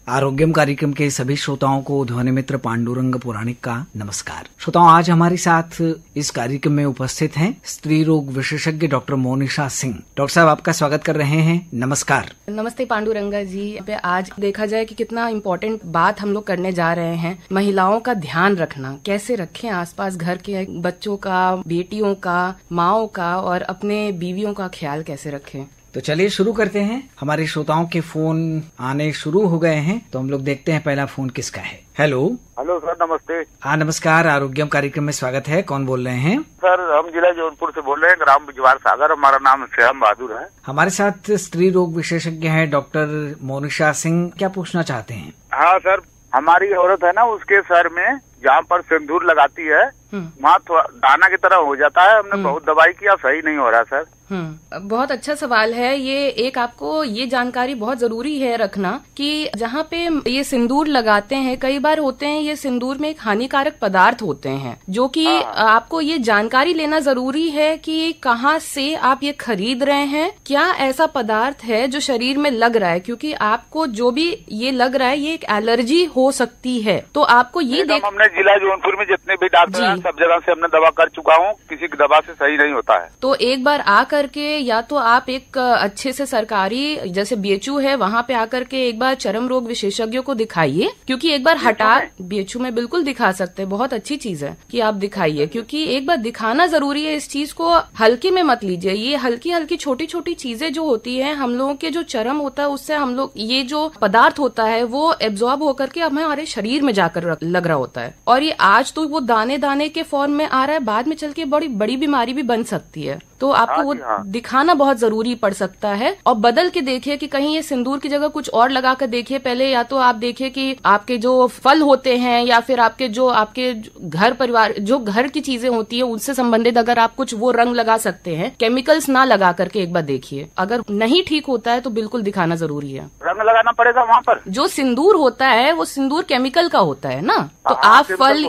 आरोग्यम कार्यक्रम के सभी श्रोताओं को ध्वनि मित्र पांडुरंग पुराणिक का नमस्कार। श्रोताओं, आज हमारे साथ इस कार्यक्रम में उपस्थित हैं स्त्री रोग विशेषज्ञ डॉक्टर मोनिशा सिंह। डॉक्टर साहब, आपका स्वागत कर रहे हैं। नमस्कार। नमस्ते पांडुरंगा जी। आज देखा जाए कि कितना इम्पोर्टेंट बात हम लोग करने जा रहे हैं, महिलाओं का ध्यान रखना। कैसे रखें आसपास घर के बच्चों का, बेटियों का, माओं का और अपने बीवियों का ख्याल कैसे रखें। तो चलिए शुरू करते हैं। हमारे श्रोताओं के फोन आने शुरू हो गए हैं, तो हम लोग देखते हैं पहला फोन किसका है। हेलो सर, नमस्ते। हाँ नमस्कार, आरोग्यम कार्यक्रम में स्वागत है। कौन बोल रहे हैं? सर, हम जिला जौनपुर से बोल रहे हैं, ग्राम बिजवार सागर। हमारा नाम श्याम बहादुर है। हमारे साथ स्त्री रोग विशेषज्ञ है डॉक्टर मोनिशा सिंह। क्या पूछना चाहते हैं? हाँ सर, हमारी औरत है ना, उसके सर में जहाँ पर सिंदूर लगाती है वहाँ थोड़ा दाना की तरह हो जाता है। हमने बहुत दवाई किया, सही नहीं हो रहा सर। बहुत अच्छा सवाल है ये। एक आपको ये जानकारी बहुत जरूरी है रखना कि जहाँ पे ये सिंदूर लगाते हैं, कई बार होते हैं ये सिंदूर में एक हानिकारक पदार्थ होते हैं, जो कि आपको ये जानकारी लेना जरूरी है कि कहाँ से आप ये खरीद रहे हैं, क्या ऐसा पदार्थ है जो शरीर में लग रहा है, क्योंकि आपको जो भी ये लग रहा है ये एक एलर्जी हो सकती है। तो आपको ये हमने जिला जौनपुर में जितने भी डॉक्टर हैं सब जगह से हमने दवा कर चुका हूँ, किसी की दवा से सही नहीं होता है। तो एक बार आकर के या तो आप एक अच्छे से सरकारी जैसे बीएचयू है वहाँ पे आकर के एक बार चर्म रोग विशेषज्ञों को दिखाइए, क्योंकि एक बार बीएचयू में बिल्कुल दिखा सकते हैं। बहुत अच्छी चीज है कि आप दिखाइए, क्योंकि एक बार दिखाना जरूरी है। इस चीज को हल्के में मत लीजिए। ये हल्की हल्की छोटी छोटी चीजें जो होती है, हम लोगों के जो चर्म होता है उससे हम लोग ये जो पदार्थ होता है वो एब्जॉर्ब होकर के हमारे शरीर में जाकर लग रहा होता है। और ये आज तो वो दाने दाने के फॉर्म में आ रहा है, बाद में चल के बड़ी बड़ी बीमारी भी बन सकती है। तो आपको वो दिखाना बहुत जरूरी पड़ सकता है। और बदल के देखिए कि कहीं ये सिंदूर की जगह कुछ और लगा कर देखिए पहले। या तो आप देखिए कि आपके जो फल होते हैं या फिर आपके घर परिवार जो घर की चीजें होती है उनसे संबंधित अगर आप कुछ वो रंग लगा सकते हैं, केमिकल्स ना लगा करके एक बार देखिए। अगर नहीं ठीक होता है तो बिल्कुल दिखाना जरूरी है। रंग लगाना पड़ेगा वहाँ पर। जो सिंदूर होता है वो सिंदूर केमिकल का होता है ना, तो आप फल,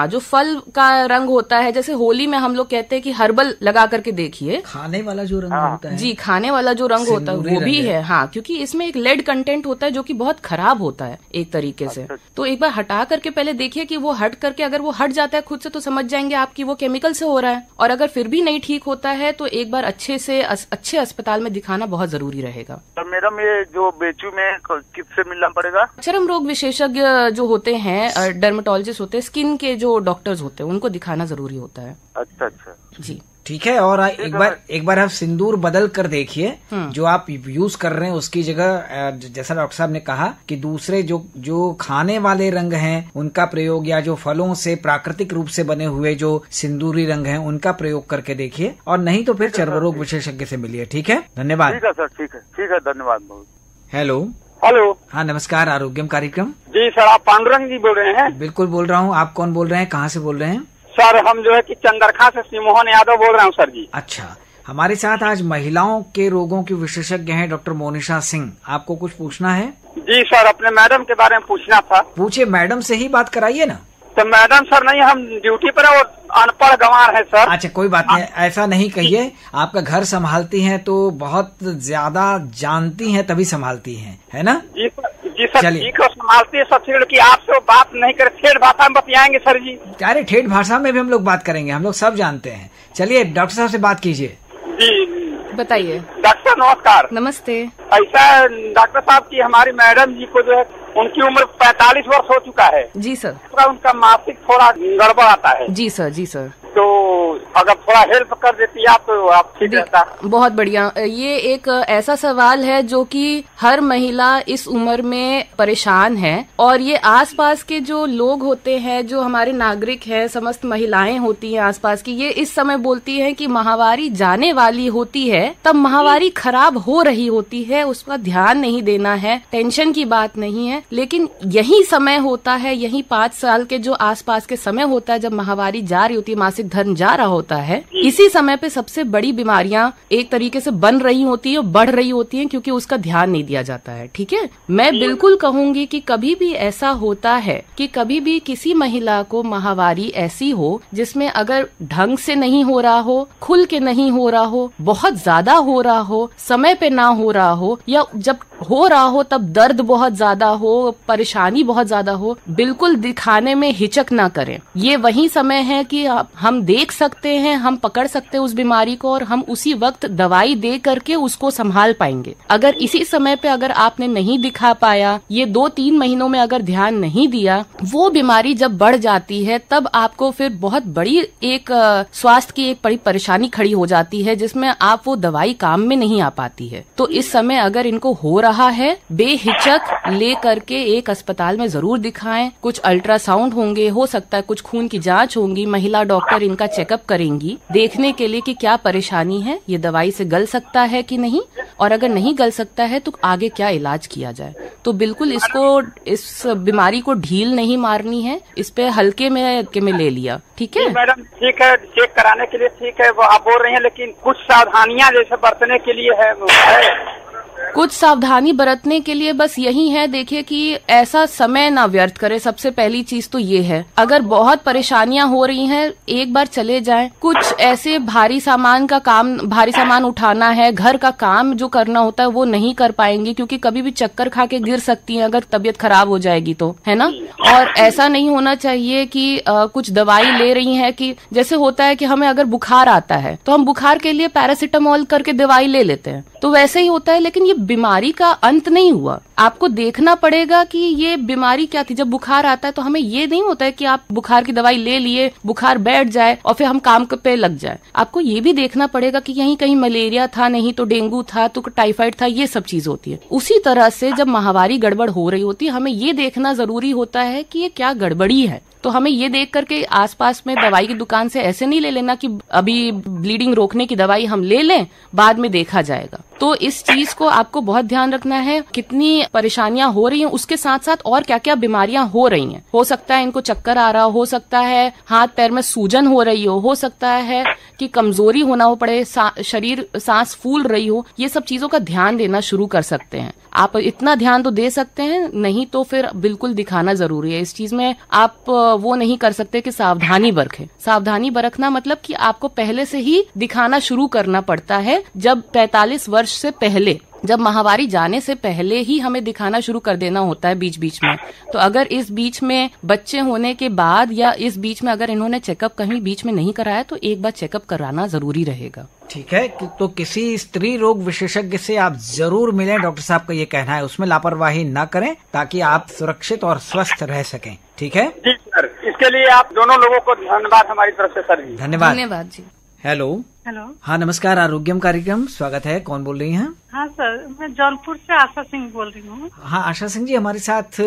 जो फल का रंग होता है, जैसे होली में हम लोग कहते हैं कि हर्बल लगा करके देखिए। खाने वाला जो रंग होता है, जी खाने वाला जो रंग होता है वो भी है। हाँ, क्योंकि इसमें एक लेड कंटेंट होता है जो कि बहुत खराब होता है एक तरीके से। तो एक बार हटा करके पहले देखिए कि वो हट करके, अगर वो हट जाता है खुद से तो समझ जाएंगे आपकी वो केमिकल से हो रहा है। और अगर फिर भी नहीं ठीक होता है तो एक बार अच्छे अस्पताल में दिखाना बहुत जरूरी रहेगा। तो मैडम, ये जो बेचू में किससे मिलना पड़ेगा? चर्म रोग विशेषज्ञ जो होते हैं, डर्मेटोलॉजिस्ट होते हैं, स्किन के जो डॉक्टर्स होते हैं, उनको दिखाना जरूरी होता है। अच्छा जी, ठीक है। और एक बार आप सिंदूर बदल कर देखिए। जो आप यूज कर रहे हैं उसकी जगह, जैसा डॉक्टर साहब ने कहा कि दूसरे जो खाने वाले रंग हैं उनका प्रयोग, या जो फलों से प्राकृतिक रूप से बने हुए जो सिंदूरी रंग हैं उनका प्रयोग करके देखिए। और नहीं तो फिर चर्म रोग विशेषज्ञ से मिलिए। ठीक है, धन्यवाद। ठीक है सर, ठीक है, धन्यवाद बहुत। हेलो। हाँ नमस्कार, आरोग्यम कार्यक्रम। जी सर, आप पांडुरंग जी बोल रहे हैं? बिल्कुल बोल रहा हूँ। आप कौन बोल रहे हैं, कहाँ से बोल रहे हैं? सर, हम जो है कि चंदरखा से सिमोहन यादव बोल रहा हूँ सर जी। अच्छा, हमारे साथ आज महिलाओं के रोगों की विशेषज्ञ हैं डॉक्टर मोनिशा सिंह। आपको कुछ पूछना है? जी सर, अपने मैडम के बारे में पूछना था। पूछिए, मैडम से ही बात कराइए ना। तो मैडम सर नहीं, हम ड्यूटी पर है और अनपढ़ गंवार है सर। अच्छा, कोई बात नहीं, ऐसा नहीं कहिए। आपका घर संभालती हैं तो बहुत ज्यादा जानती हैं तभी संभालती हैं, है ना? जी सर, जी को संभालती है सबसे लड़की। आपसे बात नहीं करे, ठेठ भाषा में बतियाएंगे सर जी। अरे ठेठ भाषा में भी हम लोग बात करेंगे, हम लोग सब जानते हैं। चलिए डॉक्टर साहब से बात कीजिए। जी बताइए। डॉक्टर नमस्कार। नमस्ते। ऐसा डॉक्टर साहब की हमारी मैडम जी को जो है उनकी उम्र 45 वर्ष हो चुका है। जी सर। उनका मासिक थोड़ा गड़बड़ आता है। जी सर। तो अगर थोड़ा हेल्प कर देती आप तो आप ठीक रहता। बहुत बढ़िया। ये एक ऐसा सवाल है जो कि हर महिला इस उम्र में परेशान है। और ये आसपास के जो लोग होते हैं, जो हमारे नागरिक हैं, समस्त महिलाएं होती हैं आसपास की, ये इस समय बोलती हैं कि माहवारी जाने वाली होती है, तब माहवारी खराब हो रही होती है, उसका ध्यान नहीं देना है। टेंशन की बात नहीं है, लेकिन यही समय होता है, यही 5 साल के जो आसपास के समय होता है जब माहवारी जा रही होती है, मासिक धर्म जा रहा होता है, इसी समय पे सबसे बड़ी बीमारियां एक तरीके से बन रही होती है, बढ़ रही होती हैं, क्योंकि उसका ध्यान नहीं दिया जाता है। ठीक है, मैं बिल्कुल कहूंगी कि कभी भी ऐसा होता है कि कभी भी किसी महिला को माहवारी ऐसी हो जिसमें अगर ढंग से नहीं हो रहा हो, खुल के नहीं हो रहा हो, बहुत ज्यादा हो रहा हो, समय पे ना हो रहा हो, या जब हो रहा हो, तब दर्द बहुत ज्यादा हो, परेशानी बहुत ज्यादा हो, बिल्कुल दिखाने में हिचक ना करें। ये वही समय है कि हम देख सकते हैं, हम पकड़ सकते हैं उस बीमारी को और हम उसी वक्त दवाई दे करके उसको संभाल पाएंगे। अगर इसी समय पे अगर आपने नहीं दिखा पाया, ये 2-3 महीनों में अगर ध्यान नहीं दिया, वो बीमारी जब बढ़ जाती है तब आपको फिर बहुत बड़ी एक स्वास्थ्य की एक बड़ी परेशानी खड़ी हो जाती है, जिसमें आप वो दवाई काम में नहीं आ पाती है। तो इस समय अगर इनको हो रहा है, बेहिचक ले करके एक अस्पताल में जरूर दिखाएं। कुछ अल्ट्रासाउंड होंगे, हो सकता है कुछ खून की जांच होंगी, महिला डॉक्टर इनका चेकअप करेंगी देखने के लिए कि क्या परेशानी है, ये दवाई से गल सकता है कि नहीं, और अगर नहीं गल सकता है तो आगे क्या इलाज किया जाए। तो बिल्कुल इसको, इस बीमारी को ढील नहीं मारनी है, इस पे हल्के में ले लिया। ठीक है मैडम, ठीक है, चेक कराने के लिए ठीक है, वो आप बोल रही हैं, लेकिन कुछ सावधानियां जैसे बरतने के लिए है। कुछ सावधानी बरतने के लिए बस यही है, देखिए कि ऐसा समय ना व्यर्थ करे। सबसे पहली चीज तो ये है, अगर बहुत परेशानियां हो रही हैं, एक बार चले जाएं। कुछ ऐसे भारी सामान उठाना है, घर का काम जो करना होता है वो नहीं कर पाएंगे, क्योंकि कभी भी चक्कर खा के गिर सकती हैं अगर तबीयत खराब हो जाएगी तो, है ना। और ऐसा नहीं होना चाहिए कि कुछ दवाई ले रही हैं, कि जैसे होता है कि हमें अगर बुखार आता है तो हम बुखार के लिए पैरासिटामोल करके दवाई ले लेते हैं, तो वैसे ही होता है। लेकिन ये बीमारी का अंत नहीं हुआ, आपको देखना पड़ेगा कि ये बीमारी क्या थी। जब बुखार आता है तो हमें ये नहीं होता है कि आप बुखार की दवाई ले लिए, बुखार बैठ जाए और फिर हम काम पे लग जाए। आपको ये भी देखना पड़ेगा कि यहीं कहीं मलेरिया था, नहीं तो डेंगू था, तो टाइफाइड था, ये सब चीज होती है। उसी तरह से जब माहवारी गड़बड़ हो रही होती है, हमें ये देखना जरूरी होता है कि ये क्या गड़बड़ी है। तो हमें ये देख करके आसपास में दवाई की दुकान से ऐसे नहीं ले लेना कि अभी ब्लीडिंग रोकने की दवाई हम ले लें, बाद में देखा जाएगा। तो इस चीज को आपको बहुत ध्यान रखना है, कितनी परेशानियां हो रही हैं, उसके साथ साथ और क्या क्या बीमारियां हो रही हैं। हो सकता है इनको चक्कर आ रहा हो सकता है हाथ पैर में सूजन हो रही हो सकता है कि कमजोरी होना हो पड़े, शरीर सांस फूल रही हो। ये सब चीजों का ध्यान देना शुरू कर सकते हैं। आप इतना ध्यान तो दे सकते हैं, नहीं तो फिर बिल्कुल दिखाना जरूरी है। इस चीज में आप वो नहीं कर सकते कि सावधानी बरखें। सावधानी बरखना मतलब कि आपको पहले से ही दिखाना शुरू करना पड़ता है। जब 45 वर्ष से पहले, जब माहवारी जाने से पहले ही हमें दिखाना शुरू कर देना होता है बीच बीच में। तो अगर इस बीच में बच्चे होने के बाद या इस बीच में अगर इन्होंने चेकअप कहीं बीच में नहीं कराया तो एक बार चेकअप कराना जरूरी रहेगा। ठीक है, तो किसी स्त्री रोग विशेषज्ञ से आप जरूर मिलें, डॉक्टर साहब का ये कहना है। उसमें लापरवाही न करें ताकि आप सुरक्षित और स्वस्थ रह सकें। ठीक है जी सर, इसके लिए आप दोनों लोगों को धन्यवाद हमारी तरफ से सर जी। धन्यवाद जी। हेलो। हाँ नमस्कार, आरोग्यम कार्यक्रम स्वागत है। कौन बोल रही हैं? हाँ सर, मैं जौनपुर से आशा सिंह बोल रही हूँ। हाँ आशा सिंह जी, हमारे साथ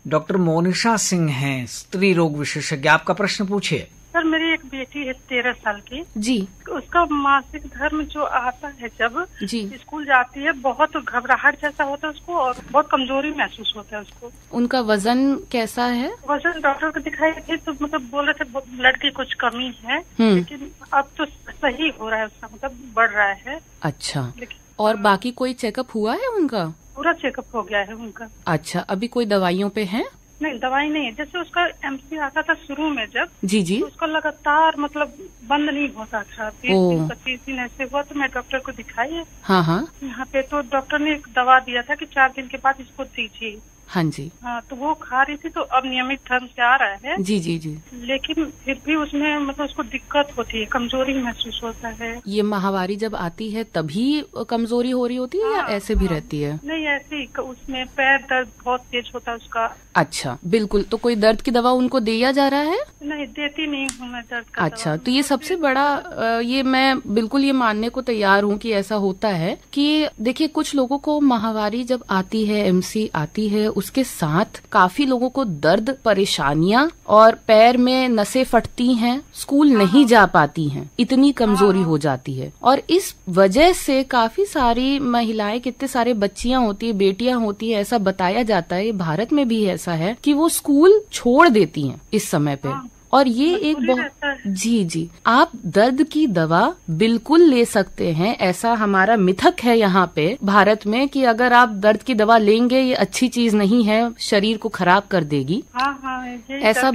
डॉक्टर मोनिशा सिंह हैं, स्त्री रोग विशेषज्ञ। आपका प्रश्न पूछिए। सर मेरी एक बेटी है 13 साल की जी। उसका मासिक धर्म जो आता है जब जी स्कूल जाती है, बहुत घबराहट जैसा होता है उसको और बहुत कमजोरी महसूस होता है उसको। उनका वजन कैसा है? वजन डॉक्टर को दिखाई थी तो मतलब बोल रहे थे ब्लड की कुछ कमी है, लेकिन अब तो सही हो रहा है उसका, मतलब बढ़ रहा है। अच्छा, और बाकी कोई चेकअप हुआ है उनका? पूरा चेकअप हो गया है उनका। अच्छा, अभी कोई दवाइयों पे है? नहीं, दवाई नहीं है। जैसे उसका एमसी आता था शुरू में जब, जी जी, तो उसका लगातार मतलब बंद नहीं होता था। 20-25 दिन ऐसे हुआ तो मैं डॉक्टर को दिखाई है। हाँ हाँ, यहाँ पे तो डॉक्टर ने एक दवा दिया था कि 4 दिन के बाद इसको दीजिए। हाँ जी। हाँ, तो वो खा रही थी तो अब नियमित ढंग से आ रहा है। जी जी जी। लेकिन फिर भी उसमें मतलब उसको दिक्कत होती है, कमजोरी महसूस होता है। ये माहवारी जब आती है तभी कमजोरी हो रही होती है या ऐसे भी रहती है? नहीं, ऐसे ही उसमें पैर दर्द बहुत तेज होता है उसका। अच्छा, बिल्कुल। तो कोई दर्द की दवा उनको दिया जा रहा है? नहीं, देती नहीं हूँ मैं दर्द का। अच्छा, तो ये सबसे बड़ा, ये मैं बिल्कुल ये मानने को तैयार हूँ कि ऐसा होता है कि देखिए कुछ लोगों को माहवारी जब आती है, एमसी आती है, उसके साथ काफी लोगों को दर्द, परेशानियां और पैर में नसें फटती हैं, स्कूल नहीं जा पाती हैं, इतनी कमजोरी हो जाती है। और इस वजह से काफी सारी महिलाएं, कितने सारे बच्चियां होती है, बेटियां होती है, ऐसा बताया जाता है, भारत में भी ऐसा है कि वो स्कूल छोड़ देती हैं इस समय पे। और ये एक बहुत, जी जी, आप दर्द की दवा बिल्कुल ले सकते हैं। ऐसा हमारा मिथक है यहाँ पे भारत में कि अगर आप दर्द की दवा लेंगे ये अच्छी चीज नहीं है, शरीर को खराब कर देगी। ऐसा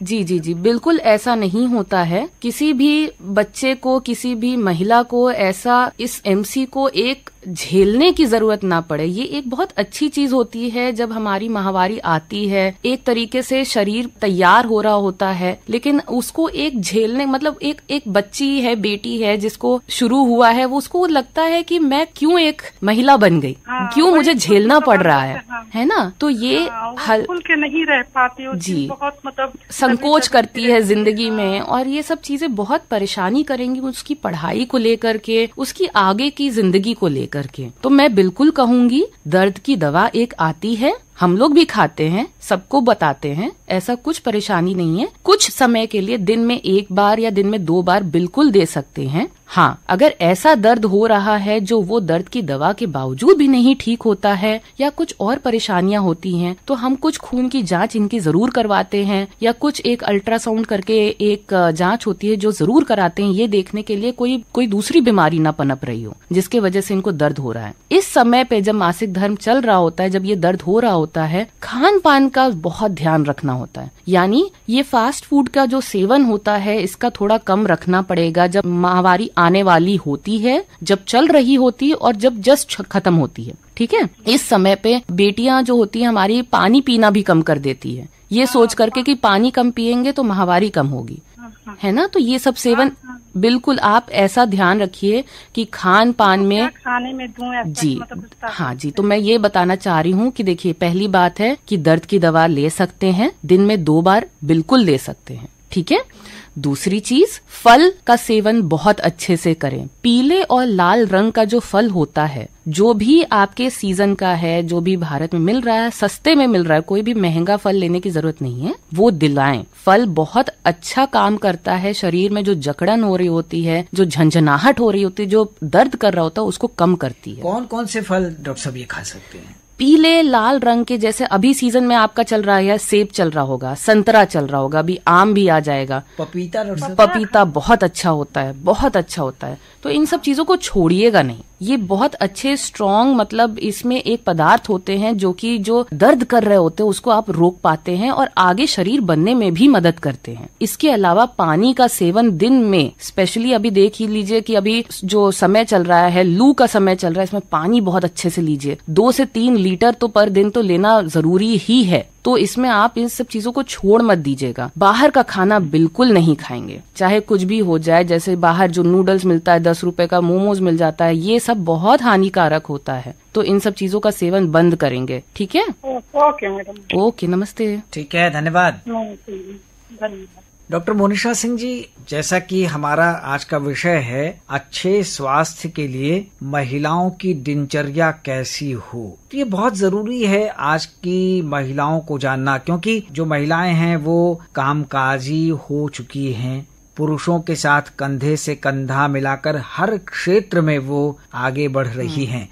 जी जी जी, बिल्कुल ऐसा नहीं होता है। किसी भी बच्चे को, किसी भी महिला को ऐसा इस एमसी को एक झेलने की जरूरत ना पड़े। ये एक बहुत अच्छी चीज होती है जब हमारी माहवारी आती है, एक तरीके से शरीर तैयार हो रहा होता है, लेकिन उसको एक झेलने, मतलब एक बच्ची है, बेटी है जिसको शुरू हुआ है, वो उसको लगता है कि मैं क्यों एक महिला बन गई, क्यों मुझे झेलना पड़ रहा है ना। तो ये खुल के नहीं रह पाती जी, बहुत मतलब संकोच करती है जिंदगी में, और ये सब चीजें बहुत परेशानी करेंगी उसकी पढ़ाई को लेकर के, उसकी आगे की जिंदगी को लेकर के। तो मैं बिल्कुल कहूंगी दर्द की दवा एक आती है, हम लोग भी खाते हैं, सबको बताते हैं, ऐसा कुछ परेशानी नहीं है। कुछ समय के लिए दिन में 1 बार या दिन में 2 बार बिल्कुल दे सकते हैं। हाँ, अगर ऐसा दर्द हो रहा है जो वो दर्द की दवा के बावजूद भी नहीं ठीक होता है, या कुछ और परेशानियां होती हैं, तो हम कुछ खून की जांच इनकी जरूर करवाते हैं, या कुछ एक अल्ट्रासाउंड करके एक जांच होती है जो जरूर कराते हैं, ये देखने के लिए कोई दूसरी बीमारी ना पनप रही हो जिसके वजह से इनको दर्द हो रहा है। इस समय पे जब मासिक धर्म चल रहा होता है, जब ये दर्द हो रहा होता है, खान पान का बहुत ध्यान रखना होता है। यानी ये फास्ट फूड का जो सेवन होता है इसका थोड़ा कम रखना पड़ेगा जब माहवारी आने वाली होती है, जब चल रही होती है, और जब जस्ट खत्म होती है। ठीक है, इस समय पे बेटियां जो होती हैं हमारी पानी पीना भी कम कर देती है, ये सोच करके कि पानी कम पिएंगे तो माहवारी कम होगी, है ना। तो ये सब सेवन बिल्कुल आप ऐसा ध्यान रखिए कि खान पान में खाने में दूं जी, हाँ जी। तो मैं ये बताना चाह रही हूँ कि देखिए, पहली बात है कि दर्द की दवा ले सकते हैं, दिन में 2 बार बिल्कुल ले सकते हैं, ठीक है। दूसरी चीज, फल का सेवन बहुत अच्छे से करें। पीले और लाल रंग का जो फल होता है, जो भी आपके सीजन का है, जो भी भारत में मिल रहा है, सस्ते में मिल रहा है, कोई भी महंगा फल लेने की जरूरत नहीं है, वो दिलाएं। फल बहुत अच्छा काम करता है, शरीर में जो जकड़न हो रही होती है, जो झंझनाहट हो रही होती है, जो दर्द कर रहा होता है, उसको कम करती है। कौन कौन से फल डॉक्टर साहब ये खा सकते हैं? पीले लाल रंग के, जैसे अभी सीजन में आपका चल रहा है, सेब चल रहा होगा, संतरा चल रहा होगा, अभी आम भी आ जाएगा, पपीता बहुत अच्छा होता है, बहुत अच्छा होता है। तो इन सब चीजों को छोड़िएगा नहीं। ये बहुत अच्छे स्ट्रॉन्ग, मतलब इसमें एक पदार्थ होते हैं जो कि जो दर्द कर रहे होते हैं उसको आप रोक पाते हैं और आगे शरीर बनने में भी मदद करते हैं। इसके अलावा पानी का सेवन दिन में, स्पेशली अभी देख ही लीजिए कि अभी जो समय चल रहा है, लू का समय चल रहा है, इसमें पानी बहुत अच्छे से लीजिए। 2 से 3 लीटर तो पर दिन तो लेना जरूरी ही है। तो इसमें आप इन सब चीजों को छोड़ मत दीजिएगा। बाहर का खाना बिल्कुल नहीं खाएंगे, चाहे कुछ भी हो जाए। जैसे बाहर जो नूडल्स मिलता है, 10 रुपए का मोमोज मिल जाता है, ये सब बहुत हानिकारक होता है। तो इन सब चीजों का सेवन बंद करेंगे, ठीक है। ओके मैडम, ओके, नमस्ते। ठीक है, धन्यवाद। धन्यवाद। डॉक्टर मोनिशा सिंह जी, जैसा कि हमारा आज का विषय है अच्छे स्वास्थ्य के लिए महिलाओं की दिनचर्या कैसी हो, तो ये बहुत जरूरी है आज की महिलाओं को जानना, क्योंकि जो महिलाएं हैं वो कामकाजी हो चुकी हैं, पुरुषों के साथ कंधे से कंधा मिलाकर हर क्षेत्र में वो आगे बढ़ रही हैं।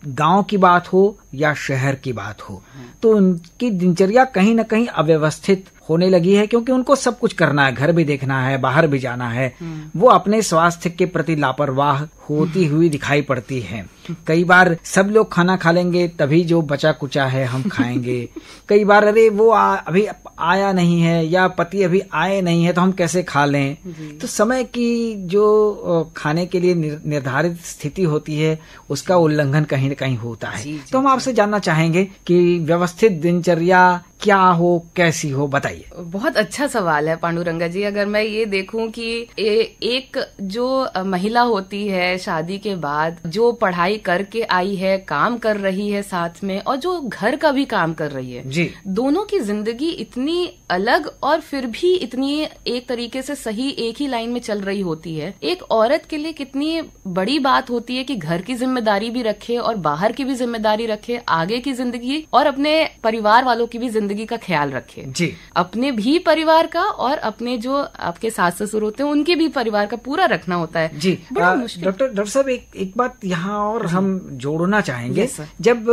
गांव की बात हो या शहर की बात हो, तो उनकी दिनचर्या कहीं न कहीं अव्यवस्थित होने लगी है, क्योंकि उनको सब कुछ करना है, घर भी देखना है, बाहर भी जाना है। वो अपने स्वास्थ्य के प्रति लापरवाह होती हुई दिखाई पड़ती है। कई बार सब लोग खाना खा लेंगे, तभी जो बचा कुचा है हम खाएंगे। कई बार अरे वो अभी आया नहीं है, या पति अभी आए नहीं है, तो हम कैसे खा लें। तो समय की जो खाने के लिए निर्धारित स्थिति होती है, उसका उल्लंघन कहीं न कहीं होता है। तो हम आपसे जानना चाहेंगे कि व्यवस्थित दिनचर्या क्या हो, कैसी हो, बताइए। बहुत अच्छा सवाल है पांडुरंगा जी। अगर मैं ये देखूं कि एक जो महिला होती है शादी के बाद, जो पढ़ाई करके आई है, काम कर रही है साथ में, और जो घर का भी काम कर रही है जी, दोनों की जिंदगी इतनी अलग और फिर भी इतनी एक तरीके से सही एक ही लाइन में चल रही होती है। एक औरत के लिए कितनी बड़ी बात होती है कि घर की जिम्मेदारी भी रखे और बाहर की भी जिम्मेदारी रखे, आगे की जिंदगी और अपने परिवार वालों की भी जिंदगी का ख्याल रखे जी, अपने भी परिवार का और अपने जो आपके सास ससुर होते हैं उनके भी परिवार का पूरा रखना होता है जी। डॉक्टर साहब, एक बात यहाँ और हम जोड़ना चाहेंगे। जब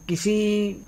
किसी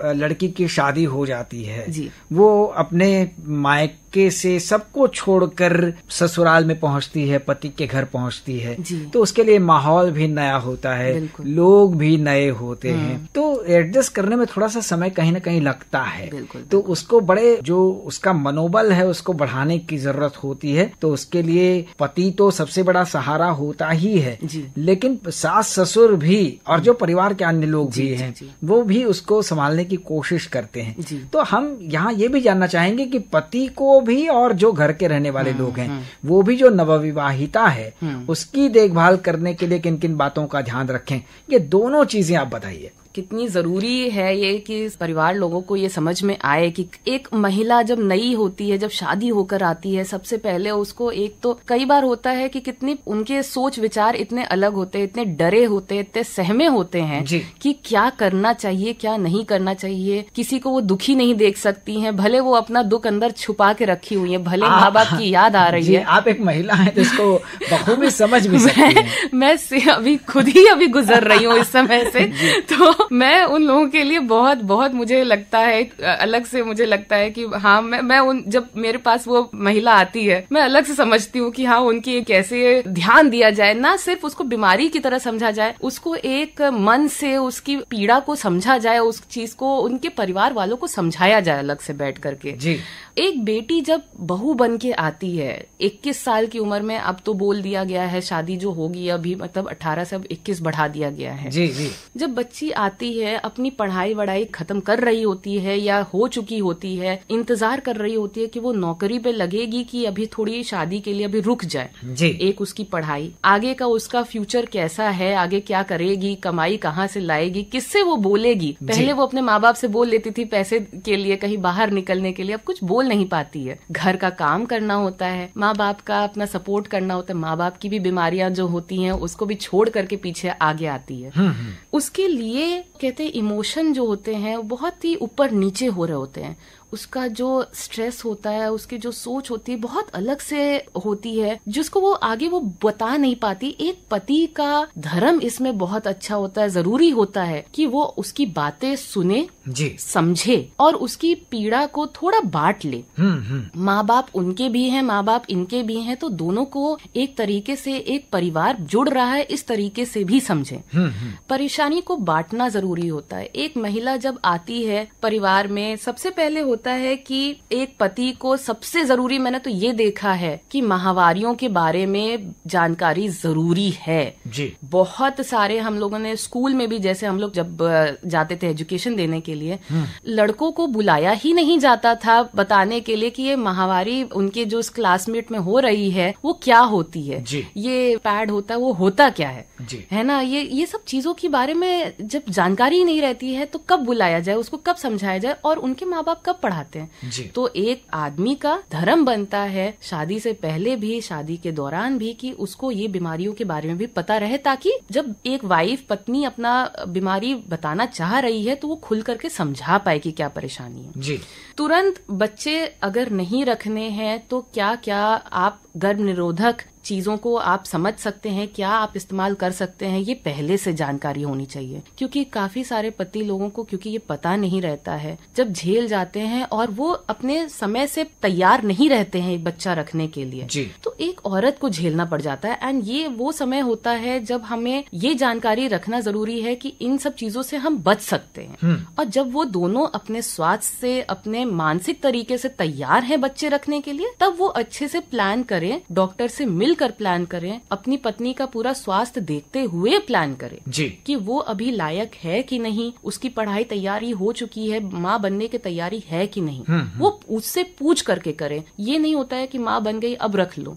लड़की की शादी हो जाती है जी, वो अपने मायके से सबको छोड़कर ससुराल में पहुंचती है, पति के घर पहुंचती है, तो उसके लिए माहौल भी नया होता है, लोग भी नए होते हैं, तो एडजस्ट करने में थोड़ा सा समय कहीं ना कहीं लगता है। तो उसको बड़े जो उसका मनोबल है उसको बढ़ाने की जरूरत होती है। तो उसके लिए पति तो सबसे बड़ा सहारा होता ही है, लेकिन सास ससुर भी और जो परिवार के अन्य लोग भी हैं वो भी उसको संभालने की कोशिश करते हैं। तो हम यहाँ ये भी जानना चाहेंगे कि पति को भी और जो घर के रहने वाले लोग हैं वो भी जो नवविवाहिता है उसकी देखभाल करने के लिए किन किन बातों का ध्यान रखें, ये दोनों चीजें आप बताइए। कितनी जरूरी है ये कि परिवार लोगों को ये समझ में आए कि एक महिला जब नई होती है, जब शादी होकर आती है, सबसे पहले उसको एक तो कई बार होता है कि कितनी उनके सोच विचार इतने अलग होते हैं, इतने डरे होते हैं, इतने सहमे होते हैं कि क्या करना चाहिए क्या नहीं करना चाहिए। किसी को वो दुखी नहीं देख सकती हैं, भले वो अपना दुख अंदर छुपा के रखी हुई है, भले माँ बाप की याद आ रही है। आप एक महिला हैं तो इसको बखूबी समझ भी सकती हैं। मैं अभी खुद ही गुजर रही हूँ इस समय से, तो मैं उन लोगों के लिए बहुत बहुत मुझे लगता है अलग से, मुझे लगता है कि हाँ मैं उन जब मेरे पास वो महिला आती है मैं अलग से समझती हूँ कि हाँ उनकी कैसे ध्यान दिया जाए, ना सिर्फ उसको बीमारी की तरह समझा जाए, उसको एक मन से उसकी पीड़ा को समझा जाए, उस चीज को उनके परिवार वालों को समझाया जाए अलग से बैठ करके। जी। एक बेटी जब बहू बन के आती है 21 साल की उम्र में, अब तो बोल दिया गया है शादी जो होगी अभी मतलब 18 से अब 21 बढ़ा दिया गया है। जी जी। जब बच्ची आती है अपनी पढ़ाई वढ़ाई खत्म कर रही होती है या हो चुकी होती है, इंतजार कर रही होती है कि वो नौकरी पे लगेगी कि अभी थोड़ी शादी के लिए अभी रुक जाए। जी। एक उसकी पढ़ाई, आगे का उसका फ्यूचर कैसा है, आगे क्या करेगी, कमाई कहाँ से लाएगी, किससे वो बोलेगी। पहले वो अपने माँ बाप से बोल लेती थी पैसे के लिए, कहीं बाहर निकलने के लिए, अब कुछ बोल नहीं पाती है। घर का काम करना होता है, माँ बाप का अपना सपोर्ट करना होता है, माँ बाप की भी बीमारियां जो होती हैं उसको भी छोड़ करके पीछे आगे आती है। उसके लिए कहते हैं इमोशन जो होते हैं वो बहुत ही ऊपर नीचे हो रहे होते हैं, उसका जो स्ट्रेस होता है, उसकी जो सोच होती है बहुत अलग से होती है, जिसको वो आगे वो बता नहीं पाती। एक पति का धर्म इसमें बहुत अच्छा होता है, जरूरी होता है कि वो उसकी बातें सुने, जी, समझे और उसकी पीड़ा को थोड़ा बांट ले। माँ बाप उनके भी हैं, माँ बाप इनके भी हैं, तो दोनों को एक तरीके से एक परिवार जुड़ रहा है इस तरीके से भी समझे। परेशानी को बांटना जरूरी होता है। एक महिला जब आती है परिवार में, सबसे पहले होता है कि एक पति को सबसे जरूरी, मैंने तो ये देखा है कि माहवारियों के बारे में जानकारी जरूरी है। जी। बहुत सारे हम लोगों ने स्कूल में भी, जैसे हम लोग जब जाते थे एजुकेशन देने के लिए, लड़कों को बुलाया ही नहीं जाता था बताने के लिए कि ये माहवारी उनके जो क्लासमेट में हो रही है वो क्या होती है, ये पैड होता है वो होता क्या है ना। ये सब चीजों के बारे में जब जानकारी ही नहीं रहती है तो कब बुलाया जाए, उसको कब समझाया जाए और उनके माँ बाप कब पढ़ाते हैं। तो एक आदमी का धर्म बनता है शादी से पहले भी, शादी के दौरान भी, कि उसको ये बीमारियों के बारे में भी पता रहे, ताकि जब एक वाइफ पत्नी अपना बीमारी बताना चाह रही है तो वो खुल करके समझा पाए कि क्या परेशानी है। जी। तुरंत बच्चे अगर नहीं रखने हैं तो क्या क्या आप गर्भ निरोधक चीजों को आप समझ सकते हैं, क्या आप इस्तेमाल कर सकते हैं, ये पहले से जानकारी होनी चाहिए। क्योंकि काफी सारे पति लोगों को क्योंकि ये पता नहीं रहता है, जब झेल जाते हैं और वो अपने समय से तैयार नहीं रहते हैं एक बच्चा रखने के लिए, तो एक औरत को झेलना पड़ जाता है। एंड ये वो समय होता है जब हमें ये जानकारी रखना जरूरी है कि इन सब चीजों से हम बच सकते हैं। और जब वो दोनों अपने स्वास्थ्य से, अपने मानसिक तरीके से तैयार हैं बच्चे रखने के लिए, तब वो अच्छे से प्लान करें, डॉक्टर से मिलकर प्लान करें, अपनी पत्नी का पूरा स्वास्थ्य देखते हुए प्लान करें कि वो अभी लायक है कि नहीं, उसकी पढ़ाई तैयारी हो चुकी है, माँ बनने की तैयारी है कि नहीं, वो उससे पूछ करके करें। ये नहीं होता है कि माँ बन गई अब रख लो,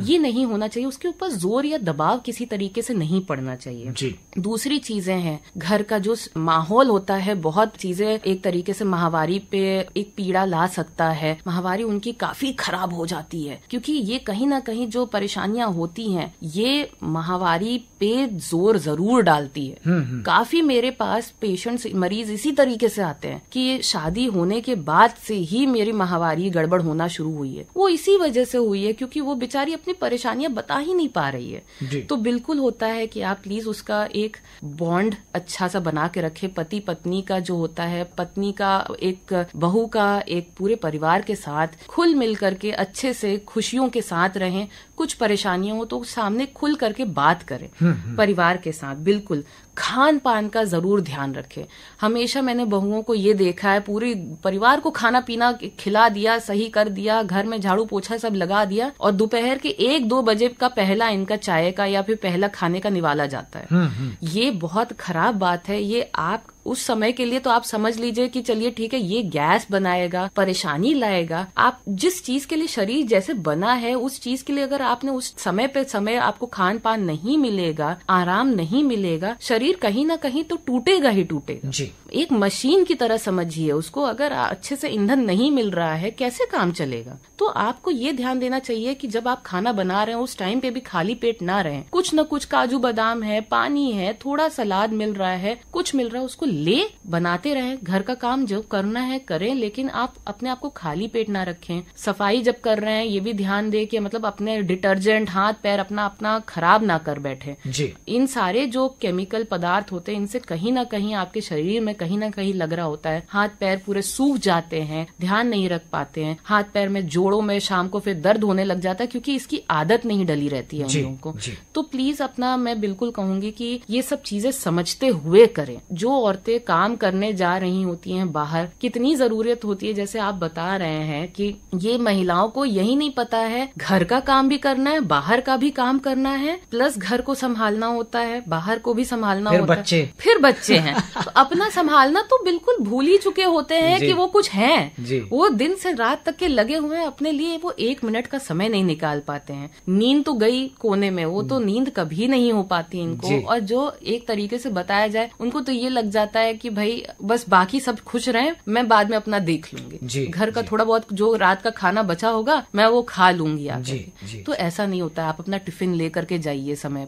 ये नहीं होना चाहिए। उसके ऊपर जोर या दबाव किसी तरीके से नहीं पड़ना चाहिए। दूसरी चीजें हैं, घर का जो माहौल होता है, बहुत चीजें एक तरीके से माहवारी पे एक पीड़ा ला सकता है। माहवारी उनकी काफी खराब हो जाती है क्योंकि ये कहीं ना कहीं जो परेशानियां होती हैं ये माहवारी पे जोर जरूर डालती है। काफी मेरे पास पेशेंट्स, मरीज इसी तरीके से आते हैं कि शादी होने के बाद से ही मेरी माहवारी गड़बड़ होना शुरू हुई है। वो इसी वजह से हुई है क्योंकि वो बेचारी अपनी परेशानियां बता ही नहीं पा रही है। तो बिल्कुल होता है कि आप प्लीज उसका एक बॉन्ड अच्छा सा बना के रखे। पति पत्नी का जो होता है, पत्नी का एक बहू का एक पूरे परिवार के साथ खुल मिल करके अच्छे से खुशियों के साथ रहें, कुछ परेशानियां हो तो सामने खुल करके बात करें परिवार के साथ। बिल्कुल खान पान का जरूर ध्यान रखें। हमेशा मैंने बहुओं को ये देखा है, पूरे परिवार को खाना पीना खिला दिया, सही कर दिया, घर में झाड़ू पोछा सब लगा दिया, और दोपहर के 1-2 बजे का पहला इनका चाय का या फिर पहला खाने का निवाला जाता है। ये बहुत खराब बात है। ये आप उस समय के लिए तो आप समझ लीजिए कि चलिए ठीक है, ये गैस बनाएगा, परेशानी लाएगा। आप जिस चीज के लिए शरीर जैसे बना है उस चीज के लिए अगर आपने उस समय पे समय आपको खान पान नहीं मिलेगा, आराम नहीं मिलेगा, शरीर कहीं ना कहीं तो टूटेगा ही टूटेगा जी। एक मशीन की तरह समझिए उसको, अगर अच्छे से ईंधन नहीं मिल रहा है कैसे काम चलेगा। तो आपको ये ध्यान देना चाहिए कि जब आप खाना बना रहे हैं उस टाइम पे भी खाली पेट ना रहें। कुछ न कुछ काजू बादाम है, पानी है, थोड़ा सलाद मिल रहा है, कुछ मिल रहा है, उसको ले बनाते रहें। घर का काम जो करना है करें, लेकिन आप अपने आप को खाली पेट ना रखें। सफाई जब कर रहे हैं ये भी ध्यान दें कि मतलब अपने डिटर्जेंट हाथ पैर अपना खराब ना कर बैठे जी। इन सारे जो केमिकल पदार्थ होते हैं इनसे कहीं ना कहीं आपके शरीर में कहीं ना कहीं लग रहा होता है। हाथ पैर पूरे सूख जाते हैं, ध्यान नहीं रख पाते हैं, हाथ पैर में जोड़ों में शाम को फिर दर्द होने लग जाता है क्योंकि इसकी आदत नहीं डली रहती है हम लोगों को। तो प्लीज अपना, मैं बिल्कुल कहूंगी कि ये सब चीजें समझते हुए करें। जो औरतें काम करने जा रही होती हैं बाहर, कितनी जरूरत होती है, जैसे आप बता रहे हैं कि ये महिलाओं को यही नहीं पता है घर का काम भी करना है, बाहर का भी काम करना है, प्लस घर को संभालना होता है, बाहर को भी संभालना होता है, फिर बच्चे हैं। तो अपना संभालना तो बिल्कुल भूल ही चुके होते हैं कि वो कुछ हैं। वो दिन से रात तक के लगे हुए हैं अपने लिए, वो 1 मिनट का समय नहीं निकाल पाते हैं। नींद तो गई कोने में, वो तो नींद कभी नहीं हो पाती इनको। और जो एक तरीके से बताया जाए उनको तो ये लग जाता है कि भाई बस बाकी सब खुश रहें, मैं बाद में अपना देख लूंगी, घर का थोड़ा बहुत जो रात का खाना बचा होगा मैं वो खा लूंगी आकर। तो ऐसा नहीं होता है। आप अपना टिफिन लेकर के जाइए, समय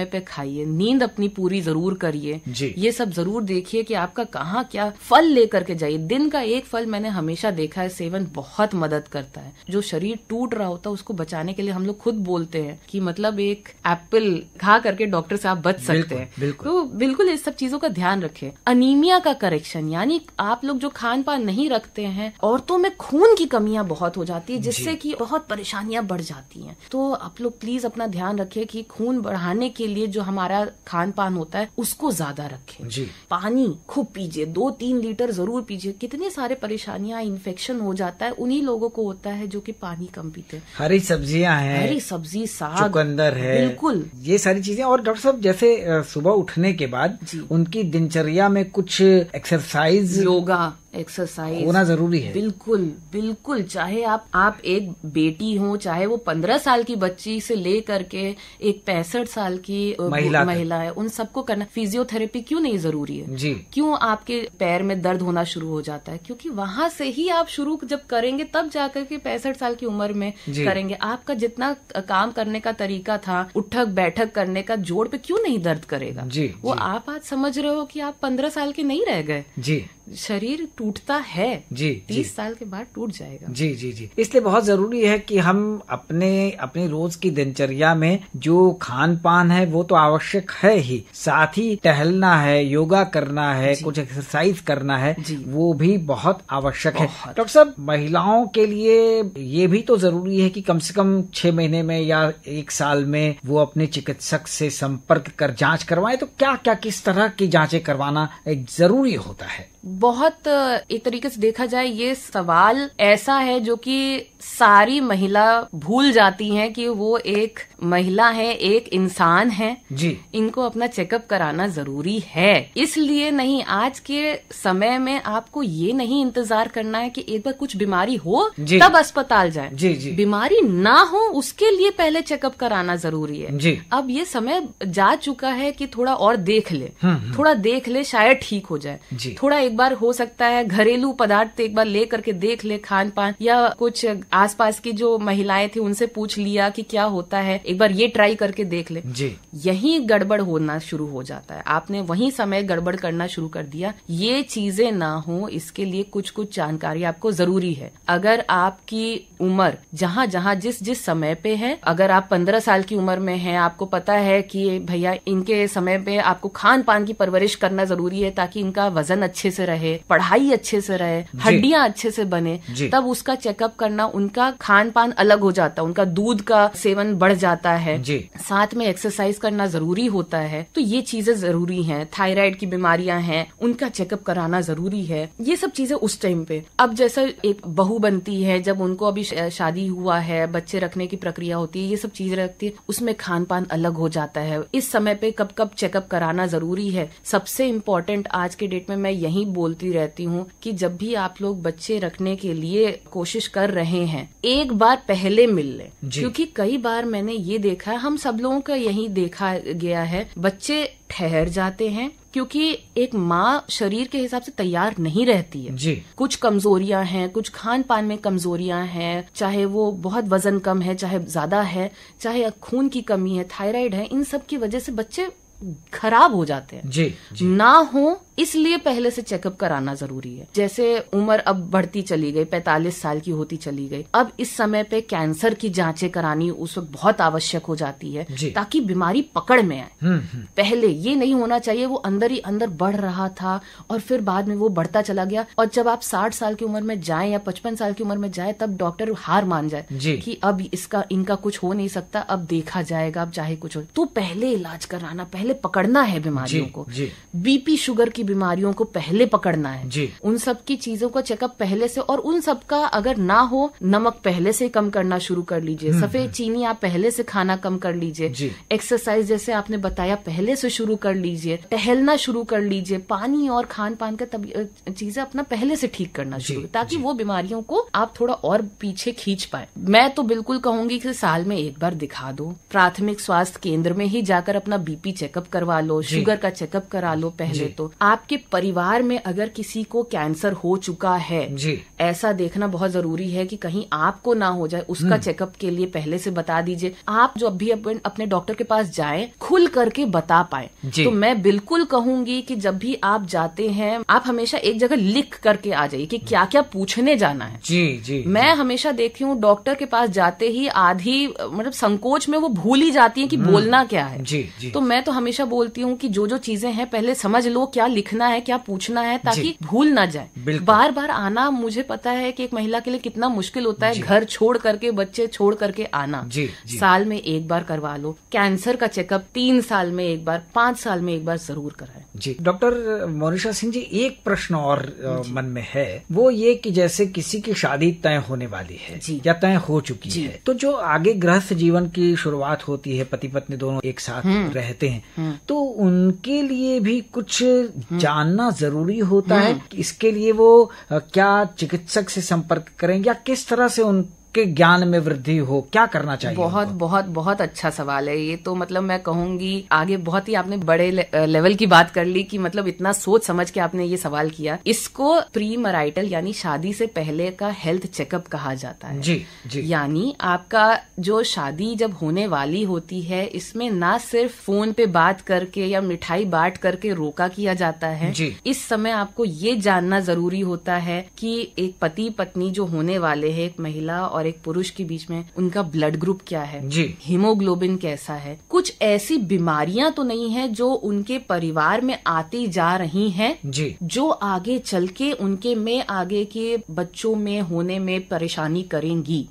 पे खाइए, नींद अपनी पूरी जरूर करिए, ये सब जरूर देखिए कि आपका कहाँ क्या फल लेकर के जाइए। दिन का एक फल मैंने हमेशा देखा है सेवन बहुत मदद करता है। जो शरीर टूट रहा होता है उसको बचाने के लिए हम लोग खुद बोलते हैं कि मतलब एक एप्पल खा करके डॉक्टर से आप बच सकते हैं। तो बिल्कुल इस सब चीजों का ध्यान रखें। अनीमिया का करेक्शन, यानी आप लोग जो खान पान नहीं रखते हैं, औरतों में खून की कमियां बहुत हो जाती है जिससे कि बहुत परेशानियां बढ़ जाती हैं। तो आप लोग प्लीज अपना ध्यान रखें कि खून बढ़ाने के लिए जो हमारा खान पान होता है उसको ज्यादा रखें। पानी खूब पीजिए, 2-3 लीटर जरूर पीजिए। कितने सारे परेशानियां, इन्फेक्शन हो जाता है उन्हीं लोगों को होता है जो कि पानी कम पीते हैं। हरी सब्जियां हैं, हरी सब्जी, साग, चुकंदर है, बिल्कुल ये सारी चीजें। और डॉक्टर साहब जैसे सुबह उठने के बाद उनकी दिनचर्या में कुछ एक्सरसाइज, योगा एक्सरसाइज होना जरूरी है। बिल्कुल चाहे आप एक बेटी हो, चाहे वो 15 साल की बच्ची से ले करके एक 65 साल की महिला है, उन सबको करना। फिजियोथेरेपी क्यों नहीं जरूरी है जी? क्यों आपके पैर में दर्द होना शुरू हो जाता है? क्योंकि वहां से ही आप शुरू जब करेंगे तब जाकर के 65 साल की उम्र में करेंगे। आपका जितना काम करने का तरीका था, उठक बैठक करने का, जोड़ पे क्यों नहीं दर्द करेगा वो? आप आज समझ रहे हो कि आप 15 साल के नहीं रह गए जी। शरीर टूटता है जी, 30 साल के बाद टूट जाएगा जी। इसलिए बहुत जरूरी है कि हम अपनी रोज की दिनचर्या में जो खान पान है वो तो आवश्यक है ही, साथ ही टहलना है, योगा करना है, कुछ एक्सरसाइज करना है, वो भी बहुत आवश्यक है। डॉक्टर साहब, महिलाओं के लिए ये भी तो जरूरी है कि कम से कम 6 महीने में या 1 साल में वो अपने चिकित्सक से संपर्क कर जांच करवाएं। तो क्या किस तरह की जांचें करवाना एक जरूरी होता है? बहुत एक तरीके से देखा जाए ये सवाल ऐसा है जो कि सारी महिला भूल जाती हैं कि वो एक महिला है, एक इंसान है जी। इनको अपना चेकअप कराना जरूरी है। इसलिए नहीं, आज के समय में आपको ये नहीं इंतजार करना है कि एक बार कुछ बीमारी हो तब अस्पताल जाए जी। बीमारी ना हो उसके लिए पहले चेकअप कराना जरूरी है जी। अब ये समय जा चुका है कि थोड़ा और देख ले, शायद ठीक हो जाए। थोड़ा एक बार हो सकता है घरेलू पदार्थ एक बार ले करके देख ले, खान पान, या कुछ आसपास की जो महिलाएं थी उनसे पूछ लिया कि क्या होता है, एक बार ये ट्राई करके देख ले। यही गड़बड़ होना शुरू हो जाता है। आपने वही समय गड़बड़ करना शुरू कर दिया। ये चीजें ना हो इसके लिए कुछ जानकारी आपको जरूरी है। अगर आपकी उम्र जहाँ जिस समय पे है, अगर आप 15 साल की उम्र में हैं, आपको पता है कि भैया इनके समय पे आपको खान पान की परवरिश करना जरूरी है ताकि इनका वजन अच्छे से से रहे, पढ़ाई अच्छे से रहे, हड्डियां अच्छे से बने, तब उसका चेकअप करना, उनका खान पान अलग हो जाता है, उनका दूध का सेवन बढ़ जाता है, साथ में एक्सरसाइज करना जरूरी होता है। तो ये चीजें जरूरी हैं। थायराइड की बीमारियां हैं, उनका चेकअप कराना जरूरी है। ये सब चीजें उस टाइम पे। अब जैसे एक बहू बनती है, जब उनको अभी शादी हुआ है, बच्चे रखने की प्रक्रिया होती है, ये सब चीजें रखती है, उसमें खान पान अलग हो जाता है। इस समय पे कब कब चेकअप कराना जरूरी है। सबसे इम्पोर्टेंट आज के डेट में मैं यही बोलती रहती हूँ कि जब भी आप लोग बच्चे रखने के लिए कोशिश कर रहे हैं, एक बार पहले मिल लें, क्योंकि कई बार मैंने ये देखा है, हम सब लोगों का यही देखा गया है, बच्चे ठहर जाते हैं क्योंकि एक माँ शरीर के हिसाब से तैयार नहीं रहती है जी। कुछ कमजोरियां हैं, कुछ खान पान में कमजोरियां हैं, चाहे वो बहुत वजन कम है, चाहे ज्यादा है, चाहे खून की कमी है, थायराइड है, इन सब की वजह से बच्चे खराब हो जाते हैं जी। ना हो इसलिए पहले से चेकअप कराना जरूरी है। जैसे उम्र अब बढ़ती चली गई, 45 साल की होती चली गई, अब इस समय पे कैंसर की जांचें करानी उस वक्त बहुत आवश्यक हो जाती है ताकि बीमारी पकड़ में आए। पहले ये नहीं होना चाहिए वो अंदर ही अंदर बढ़ रहा था और फिर बाद में वो बढ़ता चला गया, और जब आप 60 साल की उम्र में जाए या 55 साल की उम्र में जाए, तब डॉक्टर हार मान जाए कि अब इनका कुछ हो नहीं सकता, अब देखा जाएगा, अब चाहे कुछ हो। तो पहले इलाज कराना, पहले पकड़ना है बीमारियों को। बीपी शुगर की बीमारियों को पहले पकड़ना है, उन सब की चीजों का चेकअप पहले से, और उन सब का अगर ना हो, नमक पहले से कम करना शुरू कर लीजिए, सफेद चीनी आप पहले से खाना कम कर लीजिए, एक्सरसाइज जैसे आपने बताया पहले से शुरू कर लीजिए, टहलना शुरू कर लीजिए, पानी और खान पान का चीजें अपना पहले से ठीक करना शुरू, ताकि वो बीमारियों को आप थोड़ा और पीछे खींच पाए। मैं तो बिल्कुल कहूंगी कि साल में एक बार दिखा दो, प्राथमिक स्वास्थ्य केंद्र में ही जाकर अपना बीपी चेकअप करवा लो, शुगर का चेकअप करा लो पहले। तो आपके परिवार में अगर किसी को कैंसर हो चुका है, ऐसा देखना बहुत जरूरी है कि कहीं आपको ना हो जाए, उसका चेकअप के लिए पहले से बता दीजिए। आप जो अभी अपने डॉक्टर के पास जाएं, खुल करके बता पाए। तो मैं बिल्कुल कहूंगी कि जब भी आप जाते हैं, आप हमेशा एक जगह लिख करके आ जाइए कि क्या क्या पूछने जाना है। जी। मैं हमेशा देखती हूँ डॉक्टर के पास जाते ही आधी मतलब संकोच में वो भूल ही जाती है कि बोलना क्या है। तो मैं तो हमेशा बोलती हूँ कि जो चीजें हैं पहले समझ लो, क्या लिखना है, क्या पूछना है, ताकि भूल ना जाए। बार बार आना, मुझे पता है कि एक महिला के लिए कितना मुश्किल होता है, घर छोड़ करके, बच्चे छोड़ करके आना। साल में एक बार करवा लो। कैंसर का चेकअप 3 साल में एक बार, 5 साल में एक बार जरूर कराएं। जी डॉक्टर मोनिशा सिंह जी, एक प्रश्न और मन में है, वो ये कि जैसे किसी की शादी तय होने वाली है या तय हो चुकी है, तो जो आगे गृहस्थ जीवन की शुरुआत होती है, पति पत्नी दोनों एक साथ रहते हैं, तो उनके लिए भी कुछ जानना जरूरी होता है। इसके लिए वो क्या चिकित्सक से संपर्क करें या किस तरह से के ज्ञान में वृद्धि हो, क्या करना चाहिए? बहुत बहुत बहुत अच्छा सवाल है ये। तो मतलब मैं कहूंगी आगे बहुत ही आपने बड़े लेवल की बात कर ली कि मतलब इतना सोच समझ के आपने ये सवाल किया। इसको प्री मैरिटल यानी शादी से पहले का हेल्थ चेकअप कहा जाता है। जी। यानी आपका जो शादी जब होने वाली होती है, इसमें ना सिर्फ फोन पे बात करके या मिठाई बांट करके रोका किया जाता है। इस समय आपको ये जानना जरूरी होता है कि एक पति पत्नी जो होने वाले हैं, एक महिला और एक पुरुष के बीच में उनका ब्लड ग्रुप क्या है, हीमोग्लोबिन कैसा है, कुछ ऐसी बीमारियां तो नहीं है जो उनके परिवार में आती जा रही हैं, जो आगे चल के उनके में आगे के बच्चों में होने में परेशानी करेंगी।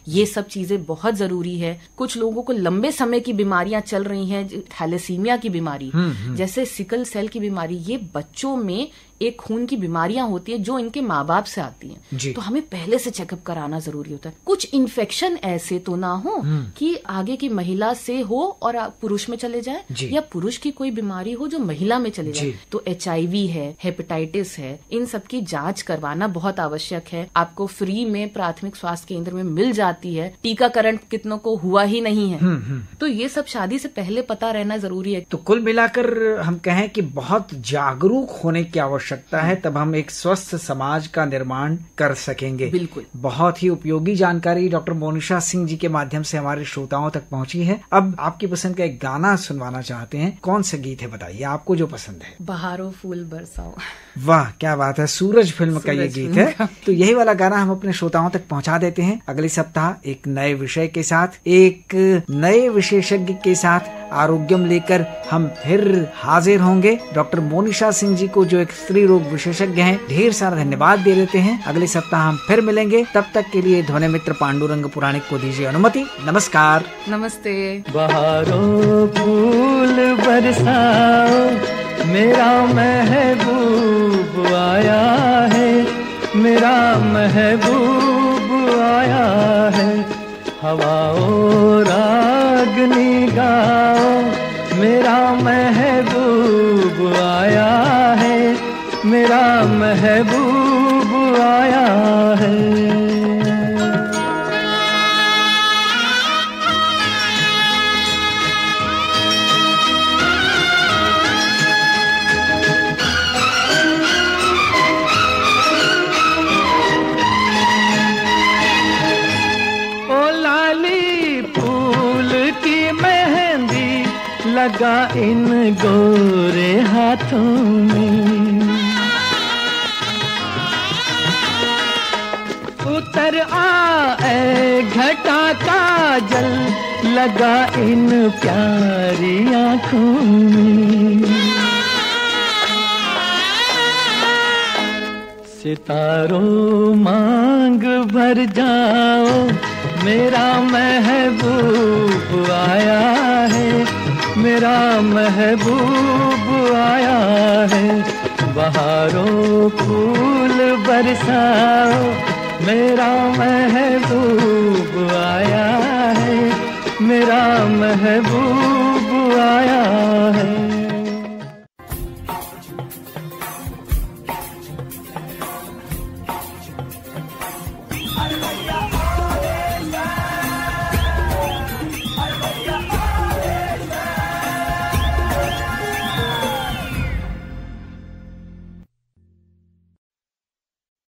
ये सब चीजें बहुत जरूरी है। कुछ लोगों को लंबे समय की बीमारियां चल रही हैं, थैलेसीमिया की बीमारी, जैसे सिकल सेल की बीमारी, ये बच्चों में एक खून की बीमारियां होती है जो इनके माँ बाप से आती हैं। तो हमें पहले से चेकअप कराना जरूरी होता है। कुछ इन्फेक्शन ऐसे तो ना हो कि आगे की महिला से हो और पुरुष में चले जाए, या पुरुष की कोई बीमारी हो जो महिला में चले जाए। तो HIV है, हेपेटाइटिस है, इन सब की जांच करवाना बहुत आवश्यक है। आपको फ्री में प्राथमिक स्वास्थ्य केंद्र में मिल जाती है। टीकाकरण कितनों को हुआ ही नहीं है, तो ये सब शादी से पहले पता रहना जरूरी है। तो कुल मिलाकर हम कहें कि बहुत जागरूक होने की आवश्यकता है, तब हम एक स्वस्थ समाज का निर्माण कर सकेंगे। बिल्कुल। बहुत ही उपयोगी जानकारी डॉक्टर मोनिशा सिंह जी के माध्यम से हमारे श्रोताओं तक पहुंची है। अब आपकी पसंद का एक गाना सुनवाना चाहते हैं, कौन सा गीत है बताइए, आपको जो पसंद है। बहारों फूल बरसाओ। वाह क्या बात है, सूरज फिल्म का ये गीत है। तो यही वाला गाना हम अपने श्रोताओं तक पहुंचा देते हैं। अगले सप्ताह एक नए विषय के साथ, एक नए विशेषज्ञ के साथ आरोग्यम लेकर हम फिर हाजिर होंगे। डॉक्टर मोनिशा सिंह जी को, जो एक स्त्री रोग विशेषज्ञ हैं, ढेर सारा धन्यवाद दे देते हैं। अगले सप्ताह हम फिर मिलेंगे। तब तक के लिए ध्वनि मित्र पांडुरंग पुराणिक को दीजिए अनुमति। नमस्कार। नमस्ते। बहारों फूल बरसाओ, मेरा महबूब आया है, मेरा महबूब आया है। हवाओं रागनी गाओ, मेरा महबूब आया है, मेरा महबूब आया है। लगा इन गोरे हाथों में, उतर आए घटा का जल, लगा इन प्यारी आँखों में। सितारों मांग भर जाओ, मेरा महबूब आया है, मेरा महबूब आया है। बहारों फूल बरसाओ, मेरा महबूब आया है, मेरा महबूब